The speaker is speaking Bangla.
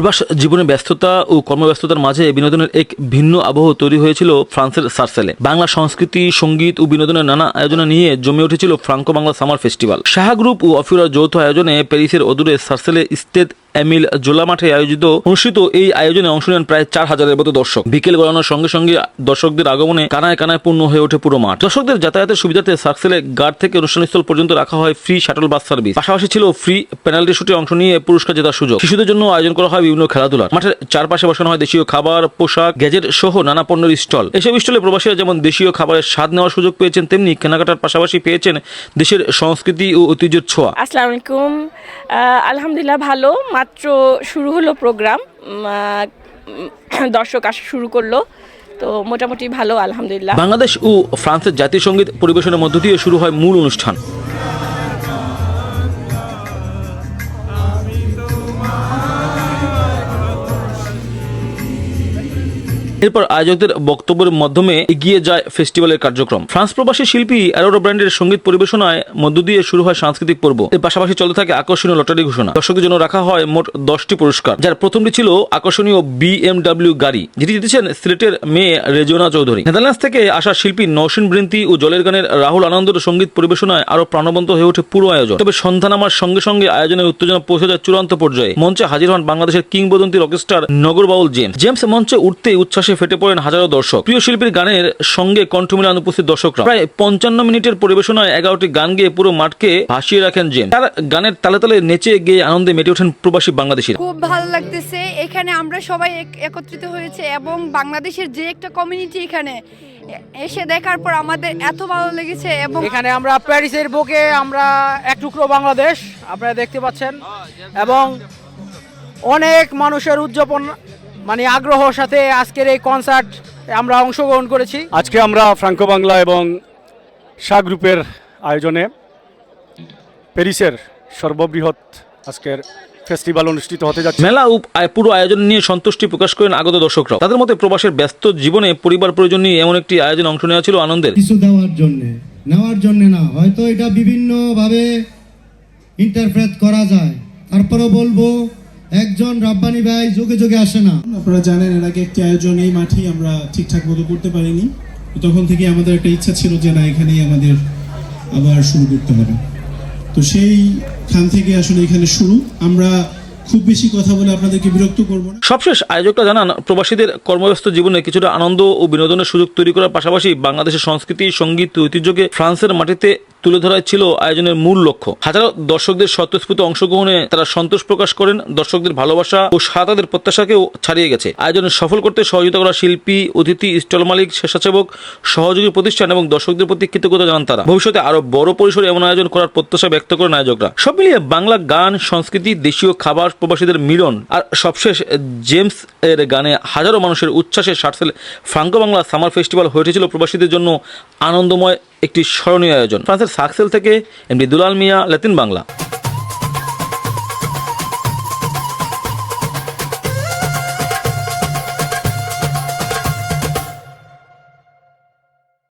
প্রবাস জীবনে ব্যস্ততা ও কর্মব্যস্ততার মাঝে বিনোদনের এক ভিন্ন আবহ তৈরি হয়েছিল ফ্রান্সের সার্সেলে। বাংলা সংস্কৃতি, সঙ্গীত ও বিনোদনের নানা আয়োজনে নিয়ে জমে উঠেছিল Franco Bangla summer festival. Saha group ও অফিরার যৌথ আয়োজনে প্যারিসের অদূরে সার্সেলে স্টেড এমিল জোলা মাঠে অনুষ্ঠিত এই আয়োজনে অংশ নেন প্রায় 4,000-এর মতো দর্শক। বিকেল গড়ানোর সঙ্গে সঙ্গে দর্শকদের আগমনে কানায় কানায় পূর্ণ হয়ে ওঠে পুরো মাঠ। দর্শকদের যাতায়াতের সুবিধার্থে সার্সেলে গার্ড থেকে অনুষ্ঠানস্থল পর্যন্ত রাখা হয় ফ্রি শাটল বাস সার্ভিস। পাশাপাশি ছিল ফ্রি পেনাল্টি শুটে অংশ নিয়ে পুরস্কার জেতার সুযোগ। শিশুদের জন্য আয়োজন করা হয় বিভিন্ন খেলাধুলার। মাঠের চারপাশে বসানো হয় দেশীয় খাবার, পোশাক, গ্যাজেট সহ নানা পণ্যের স্টল। এসব স্টলে প্রবাসীরা যেমন দেশীয় খাবারের স্বাদ নেওয়ার সুযোগ পেয়েছেন, তেমনি কেনাকাটার পাশাপাশি পেয়েছেন দেশের সংস্কৃতি ও ঐতিহ্যের ছোঁয়া। আসসালামু আলাইকুম। আলহামদুলিল্লাহ ভালো। মাত্র শুরু হলো প্রোগ্রাম, দর্শক আসা শুরু করলো, তো মোটামুটি ভালো আলহামদুলিল্লাহ। বাংলাদেশ ও ফ্রান্সের জাতীয় সঙ্গীত পরিবেশনের মধ্য দিয়ে শুরু হয় মূল অনুষ্ঠান। এরপর আয়োজকদের বক্তব্যের মাধ্যমে এগিয়ে যায় ফেস্টিভ্যালের কার্যক্রম। ফ্রান্স প্রবাসী শিল্পী অ্যারোরা ব্র্যান্ডের সঙ্গীত পরিবেশনায় মধ্য দিয়ে শুরু হয় সাংস্কৃতিক পর্ব। এর পাশাপাশি চলতে থাকে আকর্ষণীয় লটারি ঘোষণা। দর্শকদের জন্য রাখা হয় মোট 10টি পুরস্কার, যার প্রথমটি ছিল আকর্ষণীয় BMW গাড়ি, যেটি জিতেছেন সিলেটের মেয়ে রেজিওনা চৌধুরী। নেদারল্যান্ডস থেকে আসা শিল্পী নওশিন বৃন্তি ও জলের গানের রাহুল আনন্দের সঙ্গীত পরিবেশনায় আরো প্রাণবন্ত হয়ে ওঠে পুরো আয়োজন। তবে সন্ধ্যা নামার সঙ্গে সঙ্গে আয়োজনের উত্তেজনা পৌঁছে যায় চূড়ান্ত পর্যায়ে। মঞ্চে হাজির হন বাংলাদেশের কিংবদন্তি রকস্টার নগর বাউল জেমস। মঞ্চে উঠতেই উচ্ছ্বাসে ফেটে পড়েন হাজারো দর্শক। প্রিয় শিল্পীর গানের সঙ্গে কণ্ঠ মিলান উপস্থিত দর্শকরা। প্রায় 55 মিনিটের পরিবেশনায় 11টি গান গেয়ে পুরো মাঠকে ভাসিয়ে রাখেন জেমস। তার গানের তালে তালে নেচে গেয়ে আনন্দে মেতে ওঠেন প্রবাসী বাংলাদেশিরা। খুব ভালো লাগতেছে, এখানে আমরা সবাই একত্রিত হয়েছে এবং বাংলাদেশের যে একটা কমিউনিটি এখানে এসে দেখার পর আমাদের এত ভালো লেগেছে। এবং এখানে আমরা প্যারিসের বুকে আমরা এক টুকরো বাংলাদেশ আপনারা দেখতে পাচ্ছেন, এবং অনেক মানুষের উদযাপন আগ্রহর সাথে আজকের এই কনসার্ট আমরা অংশগ্রহণ করেছি। আজকে আমরা ফ্রাঙ্কো বাংলা এবং শাহ গ্রুপের আয়োজনে প্যারিসের সর্ববৃহৎ আজকের ফেস্টিভ্যাল অনুষ্ঠিত হতে যাচ্ছে। মেলা ও পুরো আয়োজন নিয়ে সন্তুষ্টি প্রকাশ করেন আগত দর্শকরা। তাদের মতে প্রবাসের ব্যস্ত জীবনে পরিবার প্রয়োজন নিয়ে এমন একটি আয়োজন অংশ নেওয়া ছিল আনন্দের। কিছু নেওয়ার জন্য না, হয়তো এটা বিভিন্ন ভাবে ইন্টারপ্রেট করা যায়। তারপরে বলবো একজন রাব্বানি ভাই যোগে যোগে আসে না। আপনারা জানেন এর আগে একটি আয়োজন এই মাঠেই আমরা ঠিকঠাক মতো করতে পারিনি, তখন থেকে আমাদের একটা ইচ্ছা ছিল যে না, এখানেই আমাদের আবার শুরু করতে হবে। তো সেই খান থেকে আসলে এখানে শুরু। আমরা খুব বেশি কথা বলে আপনাদেরকে বিরক্ত করব না। সবশেষ আয়োজকরা জানান, প্রবাসীদের কর্মব্যস্ত জীবনে কিছুটা আনন্দ ও বিনোদনের সুযোগ তৈরি করার পাশাপাশি বাংলাদেশের সংস্কৃতি, সঙ্গীত ও ঐতিহ্যকে ফ্রান্সের মাটিতে তুলে ধরাই ছিল আয়োজনের মূল লক্ষ্য। হাজারো দর্শকদের স্বতঃস্ফূর্ত অংশগ্রহণে তারা সন্তোষ প্রকাশ করেন। দর্শকদের ভালোবাসা ও তাদের প্রত্যাশাকেও ছাড়িয়ে গেছে। আয়োজনে সফল করতে সহযোগিতা করা শিল্পী, অতিথি, স্টল মালিক, স্বেচ্ছাসেবক, সহযোগী প্রতিষ্ঠান এবং দর্শকদের প্রতি কৃতজ্ঞতা জানান তারা। ভবিষ্যতে আরো বড় পরিসরে এমন আয়োজন করার প্রত্যাশা ব্যক্ত করেন আয়োজকরা। সব মিলিয়ে বাংলা গান, সংস্কৃতি, দেশীয় খাবার, প্রবাসীদের মিলন আর সবশেষ জেমস এর গানে হাজারো মানুষের উচ্ছ্বাসে সার্সেল ফ্রাঙ্কো বাংলা সামার ফেস্টিভ্যাল হয়ে উঠেছিল প্রবাসীদের জন্য আনন্দময় একটি স্মরণীয় আয়োজন। ফ্রান্সের সার্সেল থেকে এমডি দুলাল মিয়া, লাতিন বাংলা।